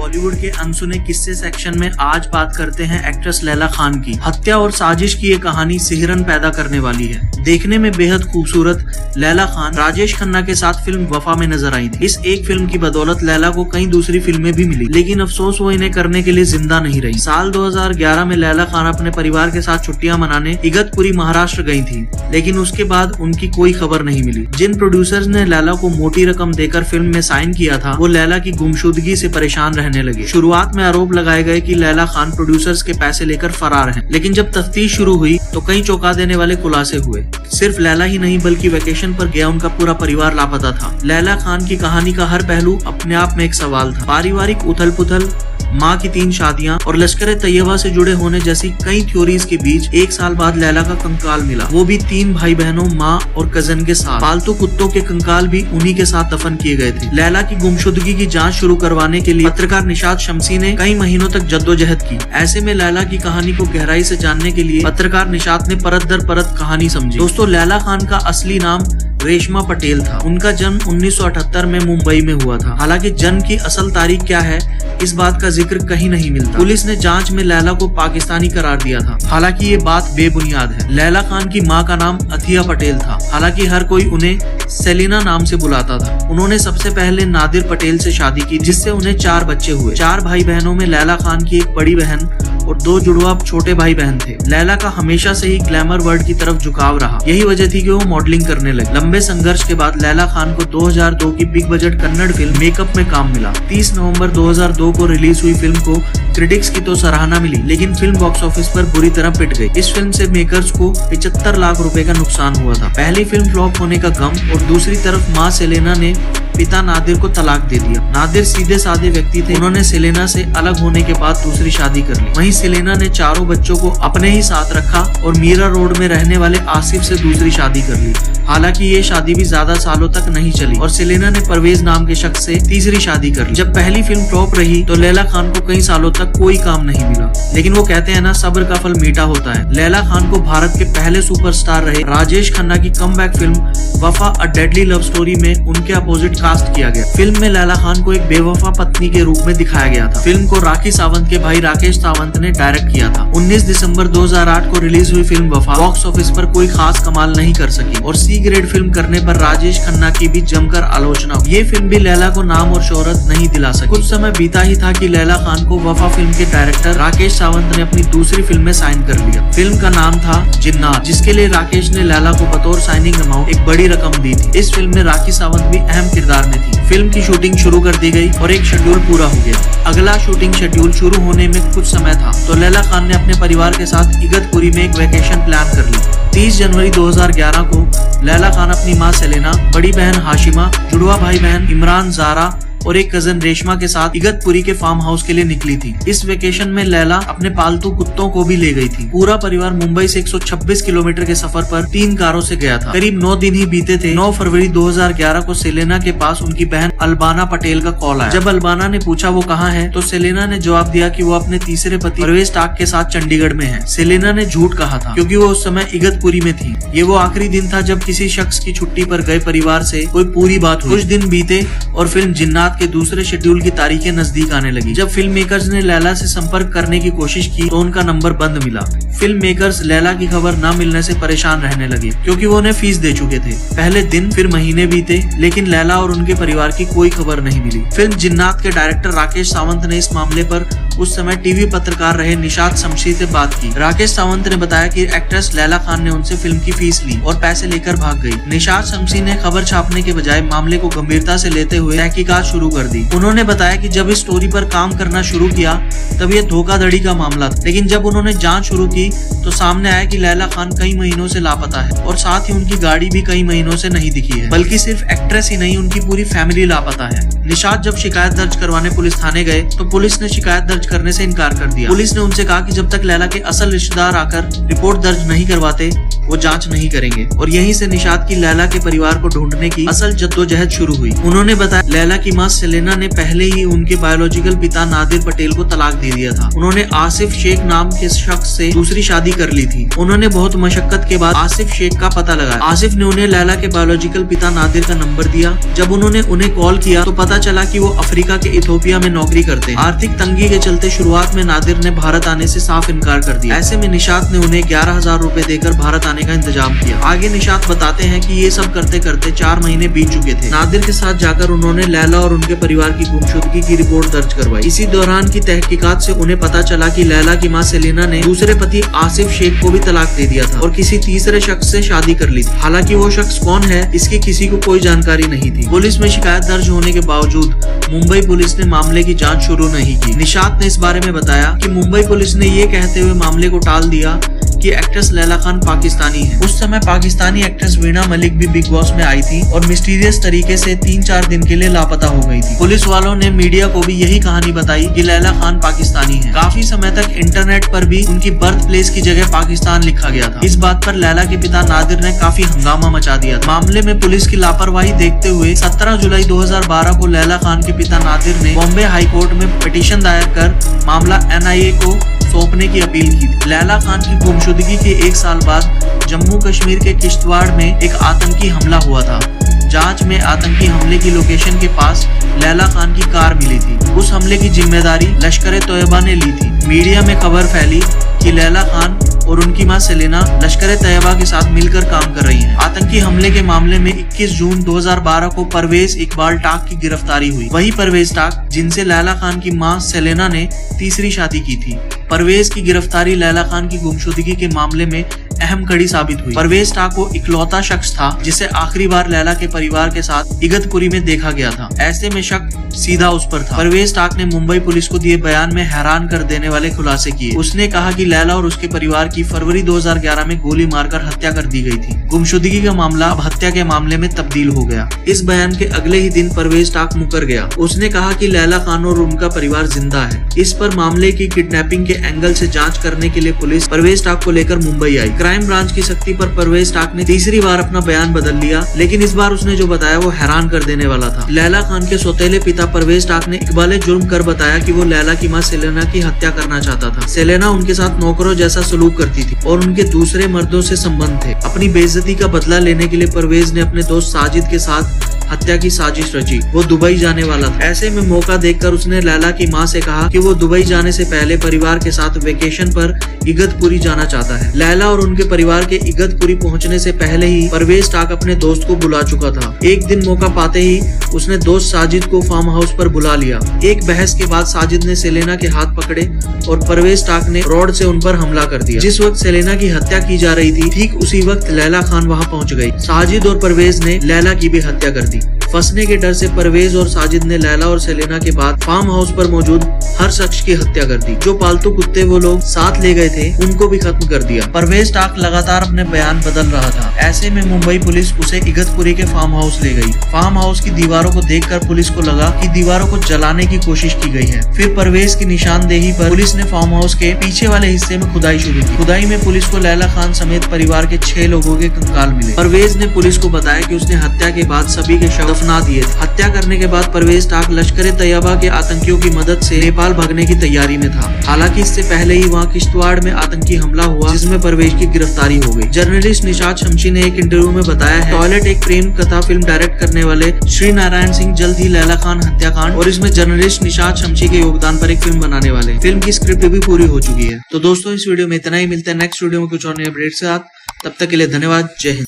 बॉलीवुड के अनसुने किस्से सेक्शन में आज बात करते हैं एक्ट्रेस लैला खान की। हत्या और साजिश की ये कहानी सिहरन पैदा करने वाली है। देखने में बेहद खूबसूरत लैला खान राजेश खन्ना के साथ फिल्म वफा में नजर आई थी। इस एक फिल्म की बदौलत लैला को कई दूसरी फिल्में भी मिली, लेकिन अफसोस वो इन्हें करने के लिए जिंदा नहीं रही। साल 2011 में लैला खान अपने परिवार के साथ छुट्टियां मनाने इगतपुरी महाराष्ट्र गई थी, लेकिन उसके बाद उनकी कोई खबर नहीं मिली। जिन प्रोड्यूसर्स ने लैला को मोटी रकम देकर फिल्म में साइन किया था, वो लैला की गुमशुदगी से परेशान रहने लगे। शुरुआत में आरोप लगाए गए कि लैला खान प्रोड्यूसर्स के पैसे लेकर फरार है, लेकिन जब तफ्तीश शुरू हुई तो कई चौंका देने वाले खुलासे हुए। सिर्फ लैला ही नहीं बल्कि वेकेशन पर गया उनका पूरा परिवार लापता था। लैला खान की कहानी का हर पहलू अपने आप में एक सवाल था। पारिवारिक उथल पुथल, माँ की 3 शादियां और लश्कर तैयबा से जुड़े होने जैसी कई थ्योरीज के बीच 1 साल बाद लैला का कंकाल मिला, वो भी 3 भाई बहनों, माँ और कजन के साथ। पालतू कुत्तों के कंकाल भी उन्हीं के साथ दफन किए गए थे। लैला की गुमशुदगी की जांच शुरू करवाने के लिए पत्रकार निशात शमसी ने कई महीनों तक जद्दोजहद की। ऐसे में लैला की कहानी को गहराई से जानने के लिए पत्रकार निशात ने परत दर परत कहानी समझी। दोस्तों, लैला खान का असली नाम रेशमा पटेल था। उनका जन्म 1978 में मुंबई में हुआ था। हालांकि जन्म की असल तारीख क्या है, इस बात का जिक्र कहीं नहीं मिलता। पुलिस ने जांच में लैला को पाकिस्तानी करार दिया था। हालांकि ये बात बेबुनियाद है। लैला खान की मां का नाम अथिया पटेल था। हालांकि हर कोई उन्हें सेलिना नाम से बुलाता था। उन्होंने सबसे पहले नादिर पटेल से शादी की, जिससे उन्हें 4 बच्चे हुए। 4 भाई बहनों में लैला खान की एक बड़ी बहन और 2 जुड़वा छोटे भाई बहन थे। लैला का हमेशा से ही ग्लैमर वर्ल्ड की तरफ झुकाव रहा। यही वजह थी कि वो मॉडलिंग करने लगी। लंबे संघर्ष के बाद लैला खान को 2002 की big budget Kannada film makeup में काम मिला। 30 नवंबर 2002 को रिलीज हुई फिल्म को क्रिटिक्स की तो सराहना मिली, लेकिन फिल्म बॉक्स ऑफिस पर बुरी तरह पिट गई। इस फिल्म से मेकर्स को 75 लाख रुपए का नुकसान हुआ था। पहली फिल्म फ्लॉप होने का गम और दूसरी तरफ मां सेलेना ने पिता नादिर को तलाक दे दिया। नादिर सीधे साधे व्यक्ति थे। उन्होंने सेलेना से अलग होने के बाद दूसरी शादी कर ली। वहीं सेलेना ने 4 बच्चों को अपने ही साथ रखा और मीरा रोड में रहने वाले आसिफ से दूसरी शादी कर ली। हालांकि ये शादी भी ज्यादा सालों तक नहीं चली और सेलेना ने परवेज नाम के शख्स से तीसरी शादी कर ली। जब पहली फिल्म फ्लॉप रही तो लैला खान को कई सालों तक कोई काम नहीं मिला, लेकिन वो कहते हैं ना, सब्र का फल मीठा होता है। लैला खान को भारत के पहले सुपरस्टार रहे राजेश खन्ना की कमबैक फिल्म वफा अ डेडली लव स्टोरी में उनके अपोजिट कास्ट किया गया। फिल्म में लैला खान को एक बेवफा पत्नी के रूप में दिखाया गया था। फिल्म को राखी सावंत के भाई राकेश सावंत ने डायरेक्ट किया था। 19 दिसंबर 2008 को रिलीज हुई फिल्म वफा बॉक्स ऑफिस पर कोई खास कमाल नहीं कर सकी और सी ग्रेड फिल्म करने पर राजेश खन्ना की भी जमकर आलोचना हुई। ये फिल्म भी लैला को नाम और शोहरत नहीं दिला सकी। कुछ समय बीता ही था कि लैला खान को वफा फिल्म के डायरेक्टर राकेश सावंत ने अपनी दूसरी फिल्म में साइन कर लिया। फिल्म का नाम था जिन्नात, जिसके लिए राकेश ने लैला को बतौर साइनिंग अमाउंट एक बड़ी रकम दी थी। इस फिल्म में राखी सावंत भी अहम किरदार में थी। फिल्म की शूटिंग शुरू कर दी गई और एक शेड्यूल पूरा हो गया। अगला शूटिंग शेड्यूल शुरू होने में कुछ समय था तो लैला खान ने अपने परिवार के साथ इगतपुरी में एक वेकेशन प्लान कर ली। 30 जनवरी 2011 को लैला खान अपनी मां सेलेना, बड़ी बहन हाशिमा, जुड़वा भाई बहन इमरान, जारा और एक कजन रेशमा के साथ इगतपुरी के फार्म हाउस के लिए निकली थी। इस वेकेशन में लैला अपने पालतू कुत्तों को भी ले गई थी। पूरा परिवार मुंबई से 126 किलोमीटर के सफर पर 3 कारों से गया था। करीब 9 दिन ही बीते थे। 9 फरवरी 2011 को सेलेना के पास उनकी बहन अल्बाना पटेल का कॉल आया। जब अल्बाना ने पूछा वो कहाँ है, तो सेलेना ने जवाब दिया कि वो अपने तीसरे पति परवेज टाक के साथ चंडीगढ़ में है। सेलेना ने झूठ कहा था क्योंकि वो उस समय इगतपुरी में थी। ये वो आखिरी दिन था जब किसी शख्स की छुट्टी पर गए परिवार से कोई पूरी बात हुई। कुछ दिन बीते और फिल्म जिन्नात के दूसरे शेड्यूल की तारीखें नजदीक आने लगी। जब फिल्म मेकर्स ने लैला से संपर्क करने की कोशिश की तो उनका नंबर बंद मिला। फिल्म मेकर्स लैला की खबर न मिलने से परेशान रहने लगे क्योंकि वो उन्हें फीस दे चुके थे। पहले दिन फिर महीने बीते, लेकिन लैला और उनके परिवार की कोई खबर नहीं मिली। फिल्म जिन्नात के डायरेक्टर राकेश सावंत ने इस मामले पर उस समय टीवी पत्रकार रहे निशात शमसी से बात की। राकेश सावंत ने बताया कि एक्ट्रेस लैला खान ने उनसे फिल्म की फीस ली और पैसे लेकर भाग गई। निशात शमसी ने खबर छापने के बजाय मामले को गंभीरता से लेते हुए तहकीकात शुरू कर दी। उन्होंने बताया कि जब इस स्टोरी पर काम करना शुरू किया तब ये धोखाधड़ी का मामला था, लेकिन जब उन्होंने जांच शुरू की तो सामने आया कि लैला खान कई महीनों से लापता है और साथ ही उनकी गाड़ी भी कई महीनों से नहीं दिखी है। बल्कि सिर्फ एक्ट्रेस ही नहीं, उनकी पूरी फैमिली लापता है। निशात जब शिकायत दर्ज करवाने पुलिस थाने गए तो पुलिस ने शिकायत दर्ज करने से इनकार कर दिया। पुलिस ने उनसे कहा कि जब तक लैला के असल रिश्तेदार आकर रिपोर्ट दर्ज नहीं करवाते वो जांच नहीं करेंगे। और यहीं से निशात की लैला के परिवार को ढूंढने की असल जद्दोजहद शुरू हुई। उन्होंने बताया लैला की मां सेलेना ने पहले ही उनके बायोलॉजिकल पिता नादिर पटेल को तलाक दे दिया था। उन्होंने आसिफ शेख नाम के शख्स से दूसरी शादी कर ली थी। उन्होंने बहुत मशक्कत के बाद आसिफ शेख का पता लगाया। आसिफ ने उन्हें लैला के बायोलॉजिकल पिता नादिर का नंबर दिया। जब उन्होंने उन्हें कॉल किया तो पता चला कि वो अफ्रीका के इथोपिया में नौकरी करते हैं। आर्थिक तंगी के चलते शुरुआत में नादिर ने भारत आने से साफ इनकार कर दिया। ऐसे में निशात ने उन्हें 11,000 रुपए देकर भारत आने का इंतजाम किया। आगे निशात बताते हैं कि ये सब करते करते 4 महीने बीत चुके थे। नादिर के साथ जाकर उन्होंने लैला और उनके परिवार की गुमशुदगी की रिपोर्ट दर्ज करवाई। इसी दौरान की तहकीकात से उन्हें पता चला कि लैला की मां सेलेना ने दूसरे पति आसिफ शेख को भी तलाक दे दिया था और किसी तीसरे शख्स से शादी कर ली थी। हालांकि वो शख्स कौन है इसकी किसी को कोई जानकारी नहीं थी। पुलिस में शिकायत दर्ज होने के बावजूद मुंबई पुलिस ने मामले की जांच शुरू नहीं की। निशात ने इस बारे में बताया कि मुंबई पुलिस ने ये कहते हुए मामले को टाल दिया कि एक्ट्रेस लैला खान पाकिस्तानी है। उस समय पाकिस्तानी एक्ट्रेस वीणा मलिक भी बिग बॉस में आई थी और मिस्टीरियस तरीके से 3-4 दिन के लिए लापता हो गई थी। पुलिस वालों ने मीडिया को भी यही कहानी बताई कि लैला खान पाकिस्तानी है। काफी समय तक इंटरनेट पर भी उनकी बर्थ प्लेस की जगह पाकिस्तान लिखा गया था। इस बात पर लैला के पिता नादिर ने काफी हंगामा मचा दिया। मामले में पुलिस की लापरवाही देखते हुए 17 जुलाई 2012 को लैला खान के पिता नादिर ने बॉम्बे हाई कोर्ट में पिटीशन दायर कर मामला NIA को सौंपने की अपील की थी। लैला खान की गुमशुदगी के 1 साल बाद जम्मू कश्मीर के किश्तवाड़ में एक आतंकी हमला हुआ था। जांच में आतंकी हमले की लोकेशन के पास लैला खान की कार मिली थी। उस हमले की जिम्मेदारी लश्कर-ए-तोयबा ने ली थी। मीडिया में खबर फैली कि लैला खान और उनकी मां सेलेना लश्कर-ए-तैयबा के साथ मिलकर काम कर रही हैं। आतंकी हमले के मामले में 21 जून 2012 को परवेज इकबाल टाक की गिरफ्तारी हुई। वही परवेज टाक जिनसे लैला खान की मां सेलेना ने तीसरी शादी की थी। परवेज की गिरफ्तारी लैला खान की गुमशुदगी के मामले में अहम कड़ी साबित हुई। परवेज टाक वो इकलौता शख्स था जिसे आखिरी बार लैला के परिवार के साथ इगतपुरी में देखा गया था। ऐसे में शक सीधा उस पर था। परवेज टाक ने मुंबई पुलिस को दिए बयान में हैरान कर देने वाले खुलासे किए। उसने कहा कि लैला और उसके परिवार की फरवरी 2011 में गोली मारकर हत्या कर दी गई थी। गुमशुदगी का मामला अब हत्या के मामले में तब्दील हो गया। इस बयान के अगले ही दिन परवेज टाक मुकर गया। उसने कहा कि लैला खान और उनका परिवार जिंदा है। इस पर मामले की किडनैपिंग के एंगल से जांच करने के लिए पुलिस परवेज टाक को लेकर मुंबई आई। क्राइम ब्रांच की सख्ती पर परवेज टाक ने तीसरी बार अपना बयान बदल लिया, लेकिन इस बार उसने जो बताया वो हैरान कर देने वाला था। लैला खान के सौतेले पिता परवेज टाक ने इकबाले जुर्म कर बताया कि वो लैला की मां सेलेना की हत्या करना चाहता था। सेलेना उनके साथ नौकरों जैसा सलूक करती थी और उनके दूसरे मर्दों से संबंध थे। अपनी बेइज्जती का बदला लेने के लिए परवेज ने अपने दोस्त साजिद के साथ हत्या की साजिश रची। वो दुबई जाने वाला था। ऐसे में मौका देखकर उसने लैला की मां से कहा कि वो दुबई जाने से पहले परिवार के साथ वेकेशन पर इगतपुरी जाना चाहता है। लैला और उनके परिवार के इगतपुरी पहुंचने से पहले ही परवेज टाक अपने दोस्त को बुला चुका था। एक दिन मौका पाते ही उसने दोस्त साजिद को फार्म हाउस पर बुला लिया। एक बहस के बाद साजिद ने सेलेना के हाथ पकड़े और परवेज टाक ने रॉड से उन पर हमला कर दिया। जिस वक्त सेलेना की हत्या की जा रही थी, ठीक उसी वक्त लैला खान वहां पहुंच गई। साजिद और परवेज ने लैला की भी हत्या कर दी। फंसने के डर से परवेज और साजिद ने लैला और सेलेना के बाद फार्म हाउस पर मौजूद हर शख्स की हत्या कर दी। जो पालतू कुत्ते वो लोग साथ ले गए थे उनको भी खत्म कर दिया। परवेज टाक लगातार अपने बयान बदल रहा था। ऐसे में मुंबई पुलिस उसे इगतपुरी के फार्म हाउस ले गई। फार्म हाउस की दीवारों को देखकर पुलिस को लगा कि दीवारों को जलाने की कोशिश की गई है। फिर परवेज की निशानदेही पर पुलिस ने फार्म हाउस के पीछे वाले हिस्से में खुदाई शुरू की। खुदाई में पुलिस को लैला खान समेत परिवार के 6 लोगों के कंकाल मिले। परवेज ने पुलिस को बताया कि उसने हत्या के बाद सभी के शव दफना दिए। हत्या करने के बाद परवेज टाक लश्कर-ए-तैयबा के आतंकियों की मदद से नेपाल भागने की तैयारी में था। हालांकि इससे पहले ही वहां किश्तवाड़ में आतंकी हमला हुआ जिसमें परवेज की गिरफ्तारी हो गई। जर्नलिस्ट निशात शमशी ने एक इंटरव्यू में बताया है, टॉयलेट एक प्रेम कथा फिल्म डायरेक्ट करने वाले श्री नारायण सिंह जल्द ही लैला खान हत्याकांड और इसमें जर्नलिस्ट निशात शमशी के योगदान पर एक फिल्म बनाने वाले। फिल्म की स्क्रिप्ट भी पूरी हो चुकी है। तो दोस्तों इस वीडियो में इतना ही। मिलते हैं नेक्स्ट वीडियो में कुछ और नए अपडेट के साथ। तब तक के लिए धन्यवाद। जय हिंद।